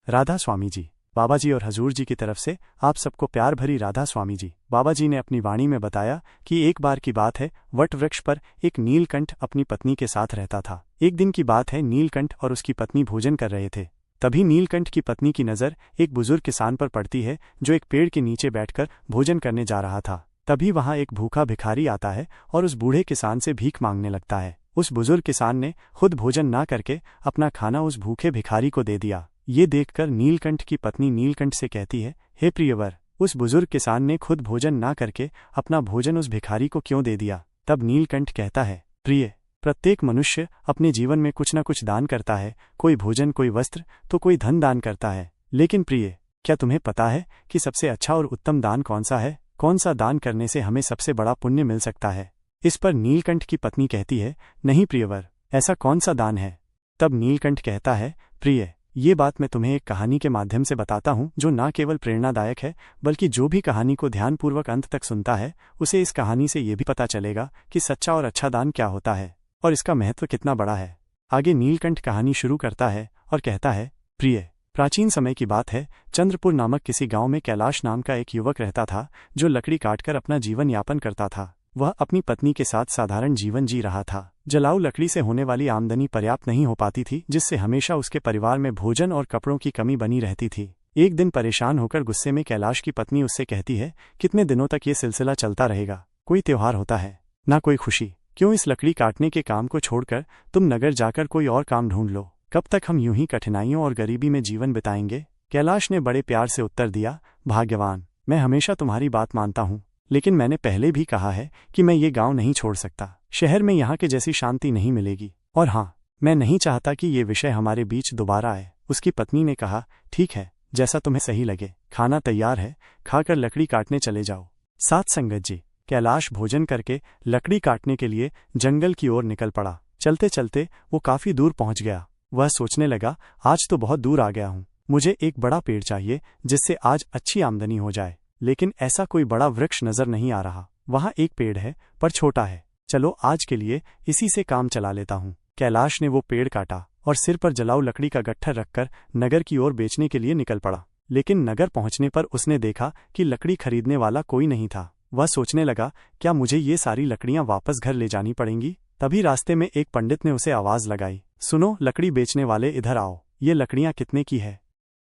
राधा स्वामी जी। बाबा जी और हजूर जी की तरफ से आप सबको प्यार भरी राधा स्वामी जी। बाबा जी ने अपनी वाणी में बताया कि एक बार की बात है, वट वृक्ष पर एक नीलकंठ अपनी पत्नी के साथ रहता था। एक दिन की बात है, नीलकंठ और उसकी पत्नी भोजन कर रहे थे। तभी नीलकंठ की पत्नी की नज़र एक बुजुर्ग किसान पर पड़ती है जो एक पेड़ के नीचे बैठकर भोजन करने जा रहा था। तभी वहां एक भूखा भिखारी आता है और उस बूढ़े किसान से भीख मांगने लगता है। उस बुजुर्ग किसान ने खुद भोजन ना करके अपना खाना उस भूखे भिखारी को दे दिया। ये देखकर नीलकंठ की पत्नी नीलकंठ से कहती है, हे प्रियवर, उस बुजुर्ग किसान ने खुद भोजन ना करके अपना भोजन उस भिखारी को क्यों दे दिया। तब नीलकंठ कहता है, प्रिय, प्रत्येक मनुष्य अपने जीवन में कुछ न कुछ दान करता है, कोई भोजन, कोई वस्त्र, तो कोई धन दान करता है। लेकिन प्रिय, क्या तुम्हें पता है कि सबसे अच्छा और उत्तम दान कौन सा है? कौन सा दान करने से हमें सबसे बड़ा पुण्य मिल सकता है? इस पर नीलकंठ की पत्नी कहती है, नहीं प्रियवर, ऐसा कौन सा दान है? तब नीलकंठ कहता है, प्रिय, ये बात मैं तुम्हें एक कहानी के माध्यम से बताता हूँ जो न केवल प्रेरणादायक है, बल्कि जो भी कहानी को ध्यानपूर्वक अंत तक सुनता है उसे इस कहानी से ये भी पता चलेगा कि सच्चा और अच्छा दान क्या होता है और इसका महत्व कितना बड़ा है। आगे नीलकंठ कहानी शुरू करता है और कहता है, प्रिय, प्राचीन समय की बात है, चंद्रपुर नामक किसी गांव में कैलाश नाम का एक युवक रहता था जो लकड़ी काटकर अपना जीवन यापन करता था। वह अपनी पत्नी के साथ साधारण जीवन जी रहा था। जलाऊ लकड़ी से होने वाली आमदनी पर्याप्त नहीं हो पाती थी, जिससे हमेशा उसके परिवार में भोजन और कपड़ों की कमी बनी रहती थी। एक दिन परेशान होकर गुस्से में कैलाश की पत्नी उससे कहती है, कितने दिनों तक ये सिलसिला चलता रहेगा? कोई त्योहार होता है ना कोई खुशी, क्यों इस लकड़ी काटने के काम को छोड़कर तुम नगर जाकर कोई और काम ढूंढ लो? कब तक हम यूं ही कठिनाइयों और गरीबी में जीवन बिताएंगे? कैलाश ने बड़े प्यार से उत्तर दिया, भाग्यवान, मैं हमेशा तुम्हारी बात मानता हूँ, लेकिन मैंने पहले भी कहा है कि मैं ये गांव नहीं छोड़ सकता। शहर में यहाँ के जैसी शांति नहीं मिलेगी, और हाँ, मैं नहीं चाहता कि ये विषय हमारे बीच दोबारा आए। उसकी पत्नी ने कहा, ठीक है, जैसा तुम्हें सही लगे, खाना तैयार है, खाकर लकड़ी काटने चले जाओ। साथ संगत जी, कैलाश भोजन करके लकड़ी काटने के लिए जंगल की ओर निकल पड़ा। चलते चलते वो काफी दूर पहुंच गया। वह सोचने लगा, आज तो बहुत दूर आ गया हूँ, मुझे एक बड़ा पेड़ चाहिए जिससे आज अच्छी आमदनी हो जाए। लेकिन ऐसा कोई बड़ा वृक्ष नजर नहीं आ रहा। वहाँ एक पेड़ है पर छोटा है, चलो आज के लिए इसी से काम चला लेता हूँ। कैलाश ने वो पेड़ काटा और सिर पर जलाऊ लकड़ी का गट्ठर रखकर नगर की ओर बेचने के लिए निकल पड़ा। लेकिन नगर पहुंचने पर उसने देखा कि लकड़ी खरीदने वाला कोई नहीं था। वह सोचने लगा, क्या मुझे ये सारी लकड़ियां वापस घर ले जानी पड़ेंगी? तभी रास्ते में एक पंडित ने उसे आवाज लगाई, सुनो लकड़ी बेचने वाले, इधर आओ, ये लकड़ियां कितने की है?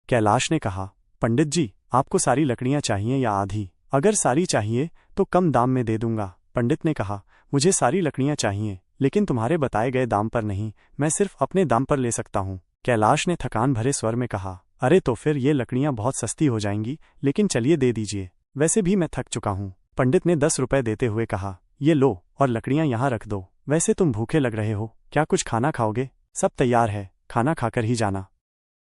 कैलाश ने कहा, पंडित जी, आपको सारी लकड़ियां चाहिए या आधी? अगर सारी चाहिए तो कम दाम में दे दूंगा। पंडित ने कहा, मुझे सारी लकड़ियां चाहिए, लेकिन तुम्हारे बताए गए दाम पर नहीं, मैं सिर्फ अपने दाम पर ले सकता हूँ। कैलाश ने थकान भरे स्वर में कहा, अरे तो फिर ये लकड़ियां बहुत सस्ती हो जाएंगी, लेकिन चलिए दे दीजिए, वैसे भी मैं थक चुका हूँ। पंडित ने 10 रुपए देते हुए कहा, ये लो और लकड़ियां यहाँ रख दो। वैसे तुम भूखे लग रहे हो, क्या कुछ खाना खाओगे? सब तैयार है, खाना खाकर ही जाना।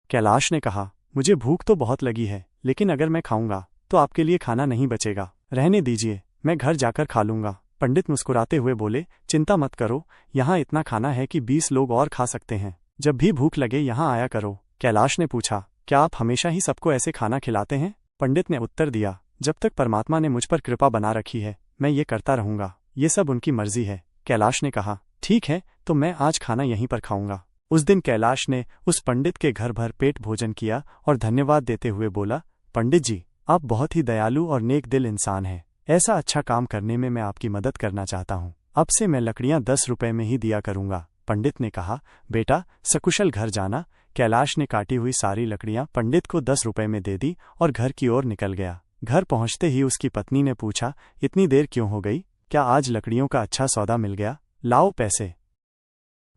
कैलाश ने कहा, मुझे भूख तो बहुत लगी है, लेकिन अगर मैं खाऊंगा तो आपके लिए खाना नहीं बचेगा, रहने दीजिए, मैं घर जाकर खा लूंगा। पंडित मुस्कुराते हुए बोले, चिंता मत करो, यहाँ इतना खाना है कि 20 लोग और खा सकते हैं, जब भी भूख लगे यहाँ आया करो। कैलाश ने पूछा, क्या आप हमेशा ही सबको ऐसे खाना खिलाते हैं? पंडित ने उत्तर दिया, जब तक परमात्मा ने मुझ पर कृपा बना रखी है मैं ये करता रहूंगा, ये सब उनकी मर्जी है। कैलाश ने कहा, ठीक है, तो मैं आज खाना यहीं पर खाऊंगा। उस दिन कैलाश ने उस पंडित के घर भर पेट भोजन किया और धन्यवाद देते हुए बोला, पंडित जी, आप बहुत ही दयालु और नेक दिल इंसान हैं। ऐसा अच्छा काम करने में मैं आपकी मदद करना चाहता हूँ। अब से मैं लकड़ियां 10 रुपए में ही दिया करूंगा। पंडित ने कहा, बेटा सकुशल घर जाना। कैलाश ने काटी हुई सारी लकड़ियां पंडित को 10 रुपए में दे दी और घर की ओर निकल गया। घर पहुंचते ही उसकी पत्नी ने पूछा, इतनी देर क्यों हो गई? क्या आज लकड़ियों का अच्छा सौदा मिल गया? लाओ पैसे।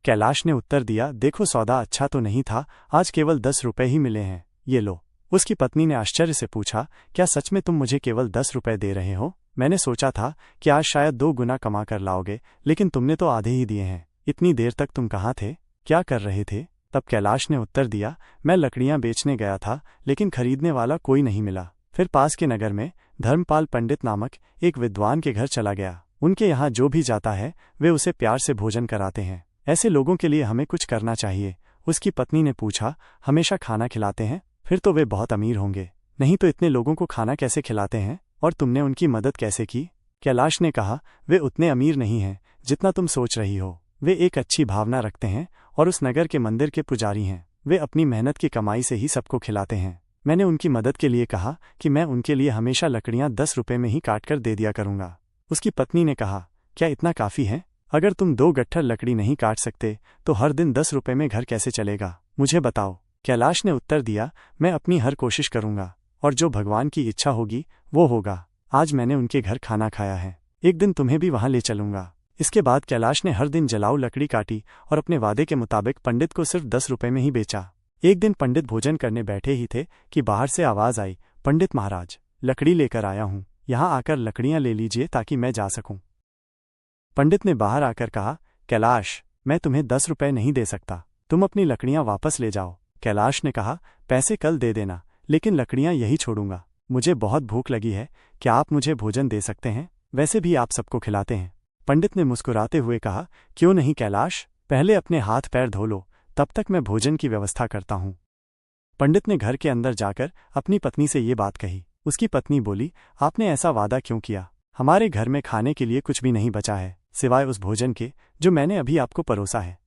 कैलाश ने उत्तर दिया, देखो सौदा अच्छा तो नहीं था, आज केवल 10 रुपए ही मिले हैं, ये लो। उसकी पत्नी ने आश्चर्य से पूछा, क्या सच में तुम मुझे केवल 10 रुपए दे रहे हो? मैंने सोचा था कि आज शायद 2 गुना कमा कर लाओगे, लेकिन तुमने तो आधे ही दिए हैं। इतनी देर तक तुम कहाँ थे, क्या कर रहे थे? तब कैलाश ने उत्तर दिया, मैं लकड़ियां बेचने गया था, लेकिन खरीदने वाला कोई नहीं मिला। फिर पास के नगर में धर्मपाल पंडित नामक एक विद्वान के घर चला गया। उनके यहाँ जो भी जाता है वे उसे प्यार से भोजन कराते हैं। ऐसे लोगों के लिए हमें कुछ करना चाहिए। उसकी पत्नी ने पूछा, हमेशा खाना खिलाते हैं? फिर तो वे बहुत अमीर होंगे, नहीं तो इतने लोगों को खाना कैसे खिलाते हैं? और तुमने उनकी मदद कैसे की? कैलाश ने कहा, वे उतने अमीर नहीं हैं जितना तुम सोच रही हो। वे एक अच्छी भावना रखते हैं और उस नगर के मंदिर के पुजारी हैं। वे अपनी मेहनत की कमाई से ही सबको खिलाते हैं। मैंने उनकी मदद के लिए कहा कि मैं उनके लिए हमेशा लकड़ियां 10 रुपये में ही काट कर दे दिया करूंगा। उसकी पत्नी ने कहा, क्या इतना काफ़ी है? अगर तुम 2 गट्ठर लकड़ी नहीं काट सकते तो हर दिन 10 रुपये में घर कैसे चलेगा? मुझे बताओ। कैलाश ने उत्तर दिया, मैं अपनी हर कोशिश करूंगा और जो भगवान की इच्छा होगी वो होगा। आज मैंने उनके घर खाना खाया है, एक दिन तुम्हें भी वहां ले चलूंगा। इसके बाद कैलाश ने हर दिन जलाऊ लकड़ी काटी और अपने वादे के मुताबिक पंडित को सिर्फ 10 रुपये में ही बेचा। एक दिन पंडित भोजन करने बैठे ही थे कि बाहर से आवाज आई, पंडित महाराज, लकड़ी लेकर आया हूं, यहाँ आकर लकड़ियां ले लीजिए ताकि मैं जा सकूं। पंडित ने बाहर आकर कहा, कैलाश, मैं तुम्हें 10 रुपये नहीं दे सकता, तुम अपनी लकड़ियां वापस ले जाओ। कैलाश ने कहा, पैसे कल दे देना, लेकिन लकड़ियां यही छोड़ूंगा। मुझे बहुत भूख लगी है, क्या आप मुझे भोजन दे सकते हैं? वैसे भी आप सबको खिलाते हैं। पंडित ने मुस्कुराते हुए कहा, क्यों नहीं कैलाश, पहले अपने हाथ पैर धो लो, तब तक मैं भोजन की व्यवस्था करता हूँ। पंडित ने घर के अंदर जाकर अपनी पत्नी से ये बात कही। उसकी पत्नी बोली, आपने ऐसा वादा क्यों किया? हमारे घर में खाने के लिए कुछ भी नहीं बचा है, सिवाय उस भोजन के जो मैंने अभी आपको परोसा है।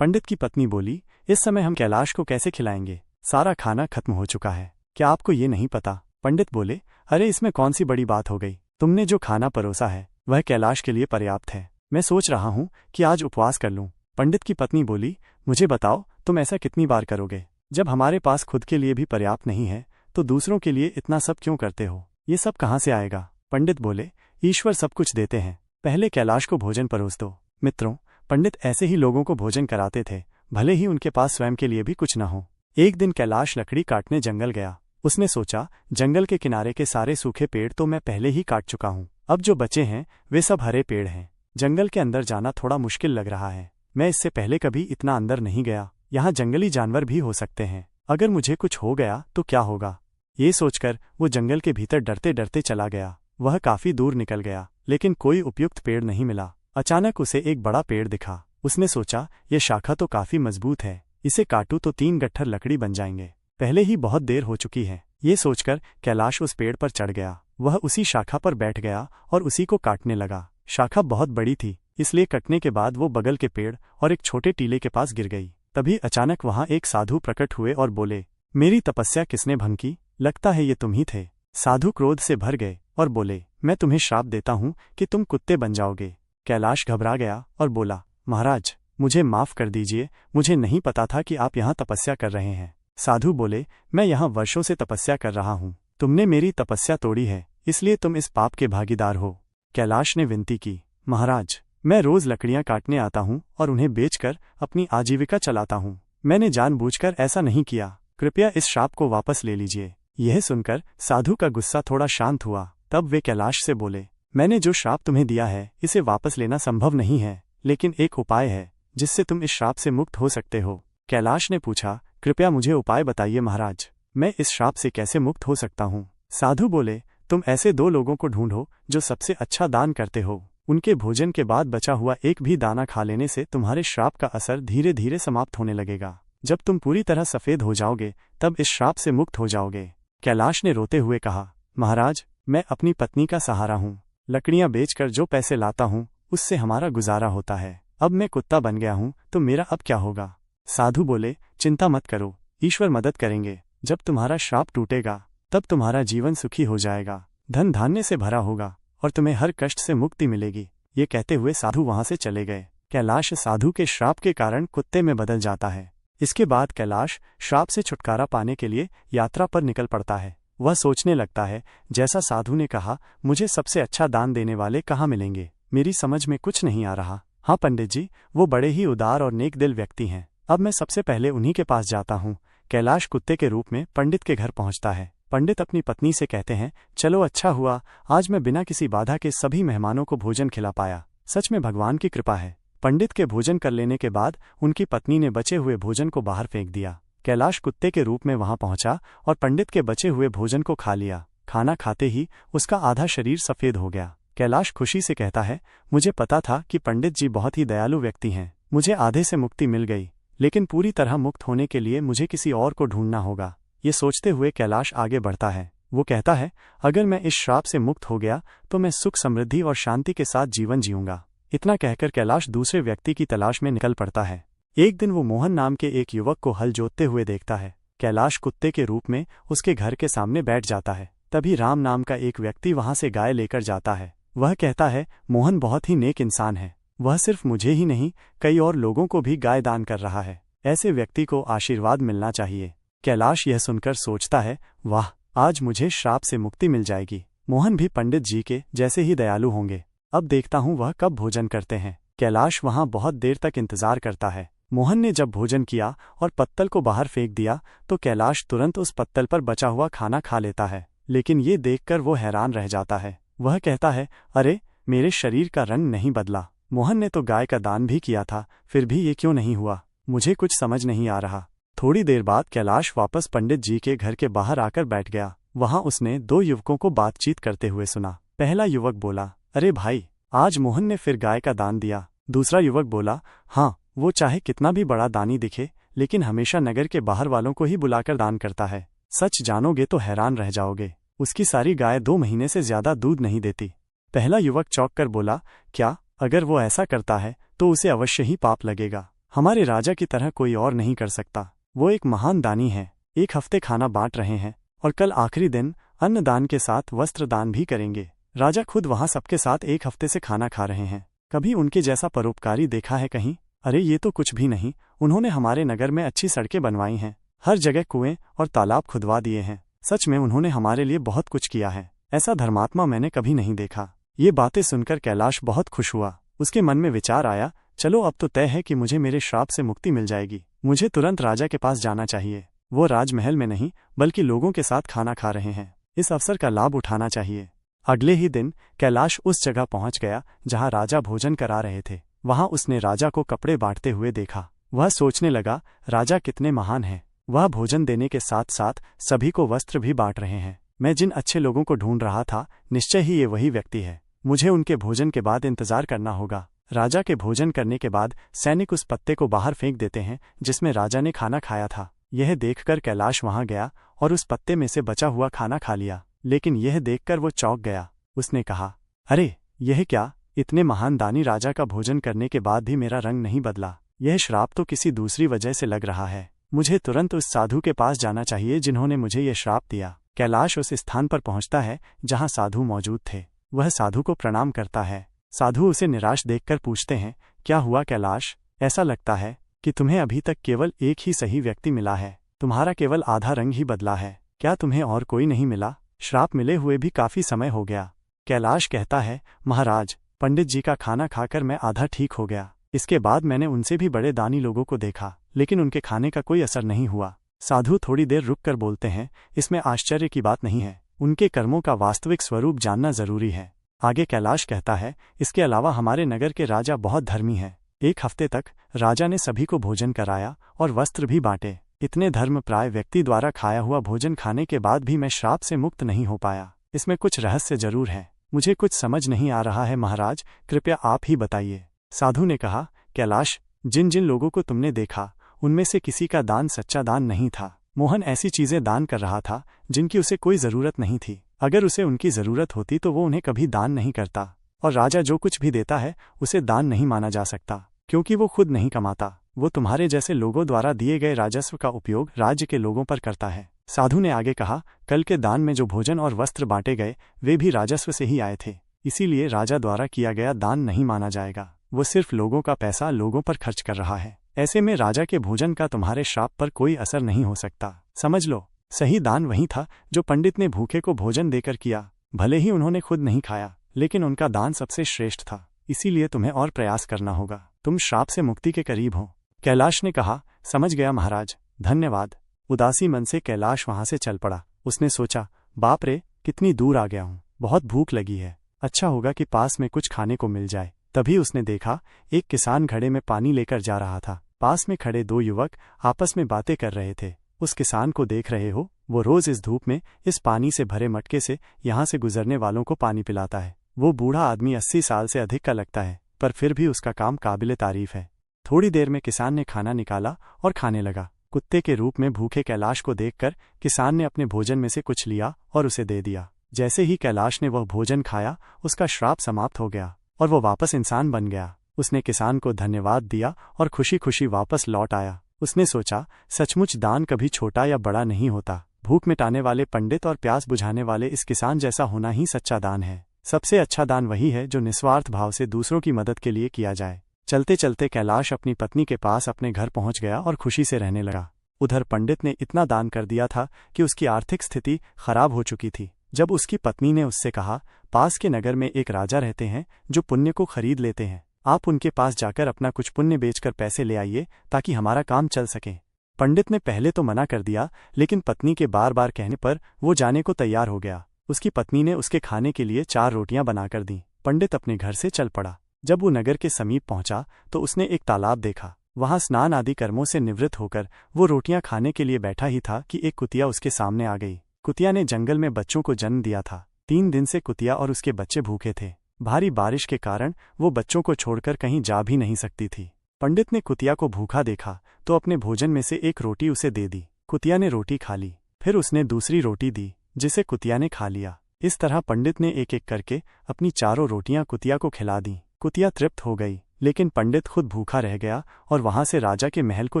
पंडित की पत्नी बोली, इस समय हम कैलाश को कैसे खिलाएंगे? सारा खाना खत्म हो चुका है, क्या आपको ये नहीं पता? पंडित बोले, अरे इसमें कौन सी बड़ी बात हो गई, तुमने जो खाना परोसा है वह कैलाश के लिए पर्याप्त है। मैं सोच रहा हूँ कि आज उपवास कर लूँ। पंडित की पत्नी बोली, मुझे बताओ तुम ऐसा कितनी बार करोगे? जब हमारे पास खुद के लिए भी पर्याप्त नहीं है तो दूसरों के लिए इतना सब क्यों करते हो? ये सब कहाँ से आएगा? पंडित बोले, ईश्वर सब कुछ देते हैं, पहले कैलाश को भोजन परोस दो। मित्रों, पंडित ऐसे ही लोगों को भोजन कराते थे, भले ही उनके पास स्वयं के लिए भी कुछ न हो। एक दिन कैलाश लकड़ी काटने जंगल गया। उसने सोचा, जंगल के किनारे के सारे सूखे पेड़ तो मैं पहले ही काट चुका हूँ, अब जो बचे हैं वे सब हरे पेड़ हैं। जंगल के अंदर जाना थोड़ा मुश्किल लग रहा है, मैं इससे पहले कभी इतना अंदर नहीं गया, यहाँ जंगली जानवर भी हो सकते हैं, अगर मुझे कुछ हो गया तो क्या होगा? ये सोचकर वो जंगल के भीतर डरते डरते चला गया। वह काफी दूर निकल गया, लेकिन कोई उपयुक्त पेड़ नहीं मिला। अचानक उसे एक बड़ा पेड़ दिखा। उसने सोचा, ये शाखा तो काफी मजबूत है, इसे काटूं तो 3 गट्ठर लकड़ी बन जाएंगे, पहले ही बहुत देर हो चुकी है। ये सोचकर कैलाश उस पेड़ पर चढ़ गया। वह उसी शाखा पर बैठ गया और उसी को काटने लगा। शाखा बहुत बड़ी थी, इसलिए कटने के बाद वो बगल के पेड़ और एक छोटे टीले के पास गिर गई। तभी अचानक वहां एक साधु प्रकट हुए और बोले, मेरी तपस्या किसने भंग की? लगता है ये तुम ही थे। साधु क्रोध से भर गए और बोले, मैं तुम्हें श्राप देता हूँ कि तुम कुत्ते बन जाओगे। कैलाश घबरा गया और बोला, महाराज, मुझे माफ कर दीजिए, मुझे नहीं पता था कि आप यहाँ तपस्या कर रहे हैं। साधु बोले, मैं यहाँ वर्षों से तपस्या कर रहा हूँ, तुमने मेरी तपस्या तोड़ी है, इसलिए तुम इस पाप के भागीदार हो। कैलाश ने विनती की, महाराज, मैं रोज लकड़ियां काटने आता हूँ और उन्हें बेचकर अपनी आजीविका चलाता हूँ, मैंने जानबूझकर ऐसा नहीं किया, कृपया इस श्राप को वापस ले लीजिए। यह सुनकर साधु का गुस्सा थोड़ा शांत हुआ। तब वे कैलाश से बोले, मैंने जो श्राप तुम्हें दिया है इसे वापस लेना संभव नहीं है, लेकिन एक उपाय है जिससे तुम इस श्राप से मुक्त हो सकते हो। कैलाश ने पूछा, कृपया मुझे उपाय बताइए महाराज, मैं इस श्राप से कैसे मुक्त हो सकता हूँ? साधु बोले, तुम ऐसे 2 लोगों को ढूंढो जो सबसे अच्छा दान करते हो, उनके भोजन के बाद बचा हुआ एक भी दाना खा लेने से तुम्हारे श्राप का असर धीरे धीरे समाप्त होने लगेगा। जब तुम पूरी तरह सफेद हो जाओगे तब इस श्राप से मुक्त हो जाओगे। कैलाश ने रोते हुए कहा, महाराज, मैं अपनी पत्नी का सहारा हूँ, लकड़ियां बेचकर जो पैसे लाता हूँ उससे हमारा गुजारा होता है, अब मैं कुत्ता बन गया हूँ तो मेरा अब क्या होगा? साधु बोले, चिंता मत करो, ईश्वर मदद करेंगे, जब तुम्हारा श्राप टूटेगा तब तुम्हारा जीवन सुखी हो जाएगा, धन धान्य से भरा होगा और तुम्हें हर कष्ट से मुक्ति मिलेगी। ये कहते हुए साधु वहां से चले गए। कैलाश साधु के श्राप के कारण कुत्ते में बदल जाता है। इसके बाद कैलाश श्राप से छुटकारा पाने के लिए यात्रा पर निकल पड़ता है। वह सोचने लगता है, जैसा साधु ने कहा, मुझे सबसे अच्छा दान देने वाले कहाँ मिलेंगे? मेरी समझ में कुछ नहीं आ रहा। हाँ पंडित जी, वो बड़े ही उदार और नेक दिल व्यक्ति हैं, अब मैं सबसे पहले उन्हीं के पास जाता हूँ। कैलाश कुत्ते के रूप में पंडित के घर पहुँचता है। पंडित अपनी पत्नी से कहते हैं, चलो अच्छा हुआ, आज मैं बिना किसी बाधा के सभी मेहमानों को भोजन खिला पाया, सच में भगवान की कृपा है। पंडित के भोजन कर लेने के बाद उनकी पत्नी ने बचे हुए भोजन को बाहर फेंक दिया। कैलाश कुत्ते के रूप में वहां पहुंचा और पंडित के बचे हुए भोजन को खा लिया। खाना खाते ही उसका आधा शरीर सफेद हो गया। कैलाश खुशी से कहता है, मुझे पता था कि पंडित जी बहुत ही दयालु व्यक्ति हैं, मुझे आधे से मुक्ति मिल गई, लेकिन पूरी तरह मुक्त होने के लिए मुझे किसी और को ढूंढना होगा। ये सोचते हुए कैलाश आगे बढ़ता है। वो कहता है, अगर मैं इस श्राप से मुक्त हो गया तो मैं सुख समृद्धि और शांति के साथ जीवन जीऊंगा। इतना कहकर कैलाश दूसरे व्यक्ति की तलाश में निकल पड़ता है। एक दिन वो मोहन नाम के एक युवक को हल जोतते हुए देखता है। कैलाश कुत्ते के रूप में उसके घर के सामने बैठ जाता है। तभी राम नाम का एक व्यक्ति वहां से गाय लेकर जाता है। वह कहता है, मोहन बहुत ही नेक इंसान है। वह सिर्फ मुझे ही नहीं, कई और लोगों को भी गाय दान कर रहा है। ऐसे व्यक्ति को आशीर्वाद मिलना चाहिए। कैलाश यह सुनकर सोचता है, वाह, आज मुझे श्राप से मुक्ति मिल जाएगी। मोहन भी पंडित जी के जैसे ही दयालु होंगे। अब देखता हूँ वह कब भोजन करते हैं। कैलाश वहां बहुत देर तक इंतजार करता है। मोहन ने जब भोजन किया और पत्तल को बाहर फेंक दिया तो कैलाश तुरंत उस पत्तल पर बचा हुआ खाना खा लेता है। लेकिन ये देखकर वो हैरान रह जाता है। वह कहता है, अरे, मेरे शरीर का रंग नहीं बदला। मोहन ने तो गाय का दान भी किया था, फिर भी ये क्यों नहीं हुआ? मुझे कुछ समझ नहीं आ रहा। थोड़ी देर बाद कैलाश वापस पंडित जी के घर के बाहर आकर बैठ गया। वहां उसने दो युवकों को बातचीत करते हुए सुना। पहला युवक बोला, अरे भाई, आज मोहन ने फिर गाय का दान दिया। दूसरा युवक बोला, हाँ, वो चाहे कितना भी बड़ा दानी दिखे, लेकिन हमेशा नगर के बाहर वालों को ही बुलाकर दान करता है। सच जानोगे तो हैरान रह जाओगे। उसकी सारी गाय 2 महीने से ज्यादा दूध नहीं देती। पहला युवक चौंक कर बोला, क्या? अगर वो ऐसा करता है तो उसे अवश्य ही पाप लगेगा। हमारे राजा की तरह कोई और नहीं कर सकता। वो एक महान दानी है। 1 हफ्ते खाना बांट रहे हैं और कल आखिरी दिन अन्नदान के साथ वस्त्र दान भी करेंगे। राजा खुद वहां सबके साथ 1 हफ्ते से खाना खा रहे हैं। कभी उनके जैसा परोपकारी देखा है कहीं? अरे ये तो कुछ भी नहीं। उन्होंने हमारे नगर में अच्छी सड़कें बनवाई हैं, हर जगह कुएं और तालाब खुदवा दिए हैं। सच में उन्होंने हमारे लिए बहुत कुछ किया है। ऐसा धर्मात्मा मैंने कभी नहीं देखा। ये बातें सुनकर कैलाश बहुत खुश हुआ। उसके मन में विचार आया, चलो अब तो तय है कि मुझे मेरे श्राप से मुक्ति मिल जाएगी। मुझे तुरंत राजा के पास जाना चाहिए। वो राजमहल में नहीं बल्कि लोगों के साथ खाना खा रहे हैं। इस अवसर का लाभ उठाना चाहिए। अगले ही दिन कैलाश उस जगह पहुंच गया जहां राजा भोजन करा रहे थे। वहां उसने राजा को कपड़े बांटते हुए देखा। वह सोचने लगा, राजा कितने महान हैं। वह भोजन देने के साथ साथ सभी को वस्त्र भी बांट रहे हैं। मैं जिन अच्छे लोगों को ढूंढ रहा था, निश्चय ही ये वही व्यक्ति है। मुझे उनके भोजन के बाद इंतजार करना होगा। राजा के भोजन करने के बाद सैनिक उस पत्ते को बाहर फेंक देते हैं जिसमें राजा ने खाना खाया था। यह देखकर कैलाश वहां गया और उस पत्ते में से बचा हुआ खाना खा लिया। लेकिन यह देखकर वो चौंक गया। उसने कहा, अरे, यह क्या? इतने महान दानी राजा का भोजन करने के बाद भी मेरा रंग नहीं बदला। यह श्राप तो किसी दूसरी वजह से लग रहा है। मुझे तुरंत उस साधु के पास जाना चाहिए जिन्होंने मुझे यह श्राप दिया। कैलाश उस स्थान पर पहुंचता है जहां साधु मौजूद थे। वह साधु को प्रणाम करता है। साधु उसे निराश देखकर पूछते हैं, क्या हुआ कैलाश? ऐसा लगता है कि तुम्हें अभी तक केवल एक ही सही व्यक्ति मिला है। तुम्हारा केवल आधा रंग ही बदला है। क्या तुम्हें और कोई नहीं मिला? श्राप मिले हुए भी काफी समय हो गया। कैलाश कहता है, महाराज, पंडित जी का खाना खाकर मैं आधा ठीक हो गया। इसके बाद मैंने उनसे भी बड़े दानी लोगों को देखा, लेकिन उनके खाने का कोई असर नहीं हुआ। साधु थोड़ी देर रुककर बोलते हैं, इसमें आश्चर्य की बात नहीं है। उनके कर्मों का वास्तविक स्वरूप जानना जरूरी है। आगे कैलाश कहता है, इसके अलावा हमारे नगर के राजा बहुत धर्मी हैं। 1 हफ्ते तक राजा ने सभी को भोजन कराया और वस्त्र भी बांटे। इतने धर्मप्राय व्यक्ति द्वारा खाया हुआ भोजन खाने के बाद भी मैं श्राप से मुक्त नहीं हो पाया। इसमें कुछ रहस्य जरूर है। मुझे कुछ समझ नहीं आ रहा है महाराज, कृपया आप ही बताइए। साधु ने कहा, कैलाश, जिन जिन लोगों को तुमने देखा उनमें से किसी का दान सच्चा दान नहीं था। मोहन ऐसी चीजें दान कर रहा था जिनकी उसे कोई जरूरत नहीं थी। अगर उसे उनकी जरूरत होती तो वो उन्हें कभी दान नहीं करता। और राजा जो कुछ भी देता है उसे दान नहीं माना जा सकता, क्योंकि वो खुद नहीं कमाता। वो तुम्हारे जैसे लोगों द्वारा दिए गए राजस्व का उपयोग राज्य के लोगों पर करता है। साधु ने आगे कहा, कल के दान में जो भोजन और वस्त्र बांटे गए वे भी राजस्व से ही आए थे। इसीलिए राजा द्वारा किया गया दान नहीं माना जाएगा। वो सिर्फ लोगों का पैसा लोगों पर खर्च कर रहा है। ऐसे में राजा के भोजन का तुम्हारे श्राप पर कोई असर नहीं हो सकता। समझ लो, सही दान वही था जो पंडित ने भूखे को भोजन देकर किया। भले ही उन्होंने खुद नहीं खाया, लेकिन उनका दान सबसे श्रेष्ठ था। इसीलिए तुम्हें और प्रयास करना होगा। तुम श्राप से मुक्ति के करीब हो। कैलाश ने कहा, समझ गया महाराज, धन्यवाद। उदासी मन से कैलाश वहां से चल पड़ा। उसने सोचा, बाप रे, कितनी दूर आ गया हूँ, बहुत भूख लगी है। अच्छा होगा कि पास में कुछ खाने को मिल जाए। तभी उसने देखा, एक किसान घड़े में पानी लेकर जा रहा था। पास में खड़े 2 युवक आपस में बातें कर रहे थे। उस किसान को देख रहे हो? वो रोज इस धूप में इस पानी से भरे मटके से यहाँ से गुजरने वालों को पानी पिलाता है। वो बूढ़ा आदमी 80 साल से अधिक का लगता है, पर फिर भी उसका काम काबिले तारीफ है। थोड़ी देर में किसान ने खाना निकाला और खाने लगा। कुत्ते के रूप में भूखे कैलाश को देखकर किसान ने अपने भोजन में से कुछ लिया और उसे दे दिया। जैसे ही कैलाश ने वह भोजन खाया, उसका श्राप समाप्त हो गया और वो वापस इंसान बन गया। उसने किसान को धन्यवाद दिया और खुशी खुशी वापस लौट आया। उसने सोचा, सचमुच दान कभी छोटा या बड़ा नहीं होता। भूख मिटाने वाले पंडित और प्यास बुझाने वाले इस किसान जैसा होना ही सच्चा दान है। सबसे अच्छा दान वही है जो निस्वार्थ भाव से दूसरों की मदद के लिए किया जाए। चलते चलते कैलाश अपनी पत्नी के पास अपने घर पहुंच गया और खुशी से रहने लगा। उधर पंडित ने इतना दान कर दिया था कि उसकी आर्थिक स्थिति खराब हो चुकी थी। जब उसकी पत्नी ने उससे कहा, पास के नगर में एक राजा रहते हैं जो पुण्य को खरीद लेते हैं, आप उनके पास जाकर अपना कुछ पुण्य बेचकर पैसे ले आइए ताकि हमारा काम चल सके। पंडित ने पहले तो मना कर दिया, लेकिन पत्नी के बार बार कहने पर वो जाने को तैयार हो गया। उसकी पत्नी ने उसके खाने के लिए 4 रोटियां बनाकर दी। पंडित अपने घर से चल पड़ा। जब वो नगर के समीप पहुंचा तो उसने एक तालाब देखा। वहां स्नान आदि कर्मों से निवृत्त होकर वो रोटियां खाने के लिए बैठा ही था कि एक कुतिया उसके सामने आ गई। कुतिया ने जंगल में बच्चों को जन्म दिया था। 3 दिन से कुतिया और उसके बच्चे भूखे थे। भारी बारिश के कारण वो बच्चों को छोड़कर कहीं जा भी नहीं सकती थी। पंडित ने कुतिया को भूखा देखा तो अपने भोजन में से एक रोटी उसे दे दी। कुतिया ने रोटी खा ली। फिर उसने दूसरी रोटी दी, जिसे कुतिया ने खा लिया। इस तरह पंडित ने एक एक करके अपनी 4 रोटियां कुतिया को खिला दी। कुतिया तृप्त हो गई, लेकिन पंडित खुद भूखा रह गया और वहां से राजा के महल को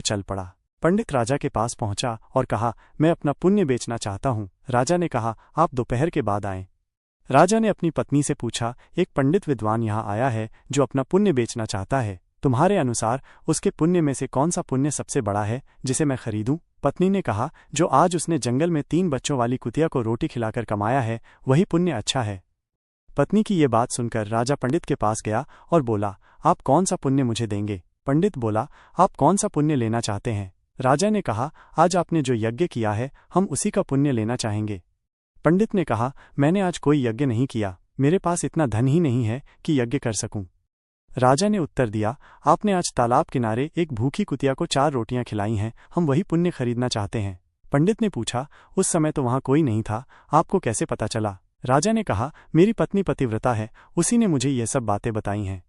चल पड़ा। पंडित राजा के पास पहुंचा और कहा, मैं अपना पुण्य बेचना चाहता हूं। राजा ने कहा, आप दोपहर के बाद आएं। राजा ने अपनी पत्नी से पूछा, एक पंडित विद्वान यहाँ आया है जो अपना पुण्य बेचना चाहता है। तुम्हारे अनुसार उसके पुण्य में से कौन सा पुण्य सबसे बड़ा है जिसे मैं खरीदूं? पत्नी ने कहा, जो आज उसने जंगल में 3 बच्चों वाली कुतिया को रोटी खिलाकर कमाया है, वही पुण्य अच्छा है। पत्नी की ये बात सुनकर राजा पंडित के पास गया और बोला, आप कौन सा पुण्य मुझे देंगे? पंडित बोला, आप कौन सा पुण्य लेना चाहते हैं? राजा ने कहा, आज आपने जो यज्ञ किया है हम उसी का पुण्य लेना चाहेंगे। पंडित ने कहा, मैंने आज कोई यज्ञ नहीं किया, मेरे पास इतना धन ही नहीं है कि यज्ञ कर सकूं। राजा ने उत्तर दिया, आपने आज तालाब किनारे एक भूखी कुतिया को 4 रोटियां खिलाई हैं, हम वही पुण्य खरीदना चाहते हैं। पंडित ने पूछा, उस समय तो वहां कोई नहीं था, आपको कैसे पता चला? राजा ने कहा, मेरी पत्नी पतिव्रता है, उसी ने मुझे ये सब बातें बताई हैं।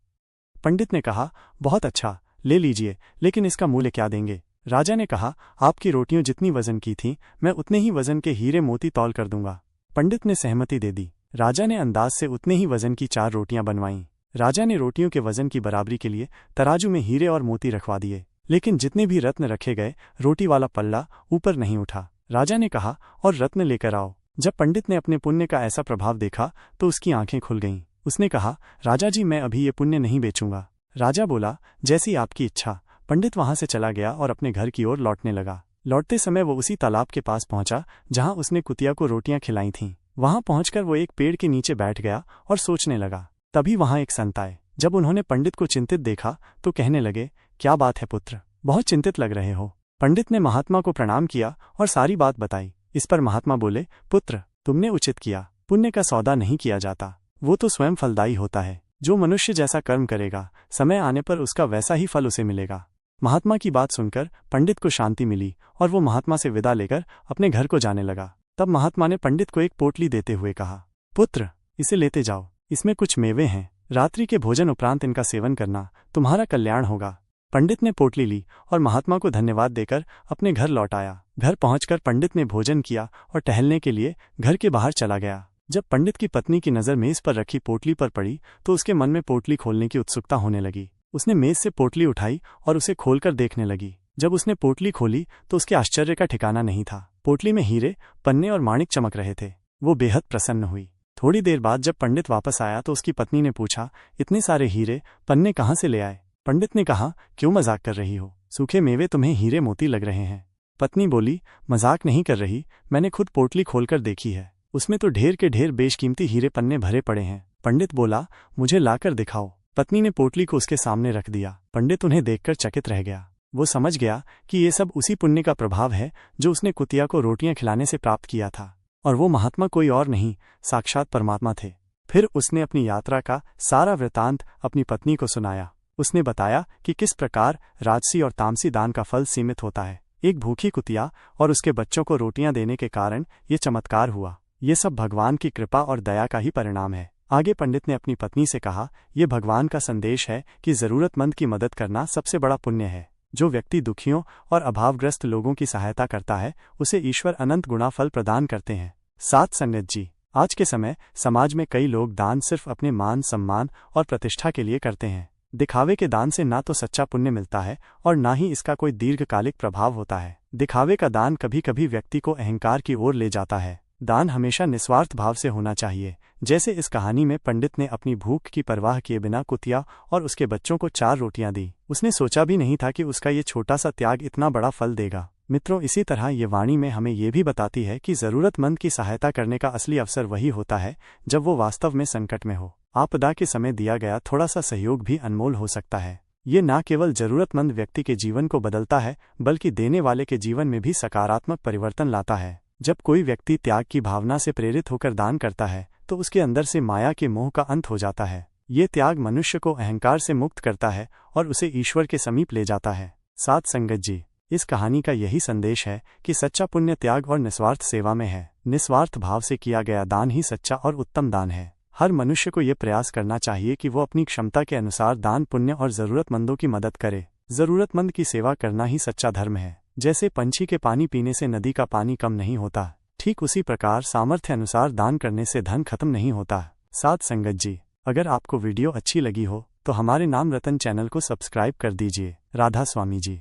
पंडित ने कहा, बहुत अच्छा, ले लीजिए, लेकिन इसका मूल्य क्या देंगे? राजा ने कहा, आपकी रोटियां जितनी वजन की थीं, मैं उतने ही वजन के हीरे मोती तौल कर दूंगा। पंडित ने सहमति दे दी। राजा ने अंदाज से उतने ही वजन की 4 रोटियां बनवाईं। राजा ने रोटियों के वजन की बराबरी के लिए तराजू में हीरे और मोती रखवा दिए, लेकिन जितने भी रत्न रखे गए, रोटी वाला पल्ला ऊपर नहीं उठा। राजा ने कहा, और रत्न लेकर आओ। जब पंडित ने अपने पुण्य का ऐसा प्रभाव देखा तो उसकी आंखें खुल गईं। उसने कहा, राजा जी, मैं अभी ये पुण्य नहीं बेचूंगा। राजा बोला, जैसी आपकी इच्छा। पंडित वहां से चला गया और अपने घर की ओर लौटने लगा। लौटते समय वो उसी तालाब के पास पहुंचा जहां उसने कुतिया को रोटियां खिलाई थीं। वहां पहुंचकर वो एक पेड़ के नीचे बैठ गया और सोचने लगा। तभी वहां एक संत आए। जब उन्होंने पंडित को चिंतित देखा तो कहने लगे, क्या बात है पुत्र, बहुत चिंतित लग रहे हो? पंडित ने महात्मा को प्रणाम किया और सारी बात बताई। इस पर महात्मा बोले, पुत्र, तुमने उचित किया। पुण्य का सौदा नहीं किया जाता, वो तो स्वयं फलदायी होता है। जो मनुष्य जैसा कर्म करेगा, समय आने पर उसका वैसा ही फल उसे मिलेगा। महात्मा की बात सुनकर पंडित को शांति मिली और वो महात्मा से विदा लेकर अपने घर को जाने लगा। तब महात्मा ने पंडित को एक पोटली देते हुए कहा, पुत्र, इसे लेते जाओ, इसमें कुछ मेवे हैं, रात्रि के भोजन उपरांत इनका सेवन करना, तुम्हारा कल्याण होगा। पंडित ने पोटली ली और महात्मा को धन्यवाद देकर अपने घर लौट आया। घर पहुंचकर पंडित ने भोजन किया और टहलने के लिए घर के बाहर चला गया। जब पंडित की पत्नी की नज़र मेज पर रखी पोटली पर पड़ी तो उसके मन में पोटली खोलने की उत्सुकता होने लगी। उसने मेज से पोटली उठाई और उसे खोलकर देखने लगी। जब उसने पोटली खोली तो उसके आश्चर्य का ठिकाना नहीं था। पोटली में हीरे, पन्ने और माणिक चमक रहे थे। वो बेहद प्रसन्न हुई। थोड़ी देर बाद जब पंडित वापस आया तो उसकी पत्नी ने पूछा, इतने सारे हीरे पन्ने कहाँ से ले आए? पंडित ने कहा, क्यों मजाक कर रही हो? सूखे मेवे तुम्हें हीरे मोती लग रहे हैं। पत्नी बोली, मजाक नहीं कर रही, मैंने खुद पोटली खोलकर देखी है, उसमें तो ढेर के ढेर बेशकीमती हीरे पन्ने भरे पड़े हैं। पंडित बोला, मुझे लाकर दिखाओ। पत्नी ने पोटली को उसके सामने रख दिया। पंडित उन्हें देखकर चकित रह गया। वो समझ गया कि ये सब उसी पुण्य का प्रभाव है जो उसने कुतिया को रोटियां खिलाने से प्राप्त किया था, और वो महात्मा कोई और नहीं, साक्षात परमात्मा थे। फिर उसने अपनी यात्रा का सारा वृतांत अपनी पत्नी को सुनाया। उसने बताया कि किस प्रकार राजसी और तामसी दान का फल सीमित होता है। एक भूखी कुतिया और उसके बच्चों को रोटियां देने के कारण ये चमत्कार हुआ। ये सब भगवान की कृपा और दया का ही परिणाम है। आगे पंडित ने अपनी पत्नी से कहा, ये भगवान का संदेश है कि जरूरतमंद की मदद करना सबसे बड़ा पुण्य है। जो व्यक्ति दुखियों और अभावग्रस्त लोगों की सहायता करता है उसे ईश्वर अनंत गुणा फल प्रदान करते हैं। साथ संगत जी, आज के समय समाज में कई लोग दान सिर्फ अपने मान सम्मान और प्रतिष्ठा के लिए करते हैं। दिखावे के दान से ना तो सच्चा पुण्य मिलता है और ना ही इसका कोई दीर्घकालिक प्रभाव होता है। दिखावे का दान कभी कभी व्यक्ति को अहंकार की ओर ले जाता है। दान हमेशा निस्वार्थ भाव से होना चाहिए। जैसे इस कहानी में पंडित ने अपनी भूख की परवाह किए बिना कुतिया और उसके बच्चों को 4 रोटियां दी। उसने सोचा भी नहीं था कि उसका ये छोटा सा त्याग इतना बड़ा फल देगा। मित्रों, इसी तरह ये वाणी में हमें ये भी बताती है कि ज़रूरतमंद की सहायता करने का असली अवसर वही होता है जब वो वास्तव में संकट में हो। आपदा के समय दिया गया थोड़ा सा सहयोग भी अनमोल हो सकता है। ये न केवल जरूरतमंद व्यक्ति के जीवन को बदलता है बल्कि देने वाले के जीवन में भी सकारात्मक परिवर्तन लाता है। जब कोई व्यक्ति त्याग की भावना से प्रेरित होकर दान करता है तो उसके अंदर से माया के मोह का अंत हो जाता है। ये त्याग मनुष्य को अहंकार से मुक्त करता है और उसे ईश्वर के समीप ले जाता है। साथ संगत जी, इस कहानी का यही संदेश है कि सच्चा पुण्य त्याग और निस्वार्थ सेवा में है। निस्वार्थ भाव से किया गया दान ही सच्चा और उत्तम दान है। हर मनुष्य को ये प्रयास करना चाहिए कि वो अपनी क्षमता के अनुसार दान पुण्य और ज़रूरतमंदों की मदद करे। ज़रूरतमंद की सेवा करना ही सच्चा धर्म है। जैसे पंछी के पानी पीने से नदी का पानी कम नहीं होता, ठीक उसी प्रकार सामर्थ्य अनुसार दान करने से धन खत्म नहीं होता। साथ संगत जी, अगर आपको वीडियो अच्छी लगी हो तो हमारे नाम रतन चैनल को सब्सक्राइब कर दीजिए। राधा स्वामी जी।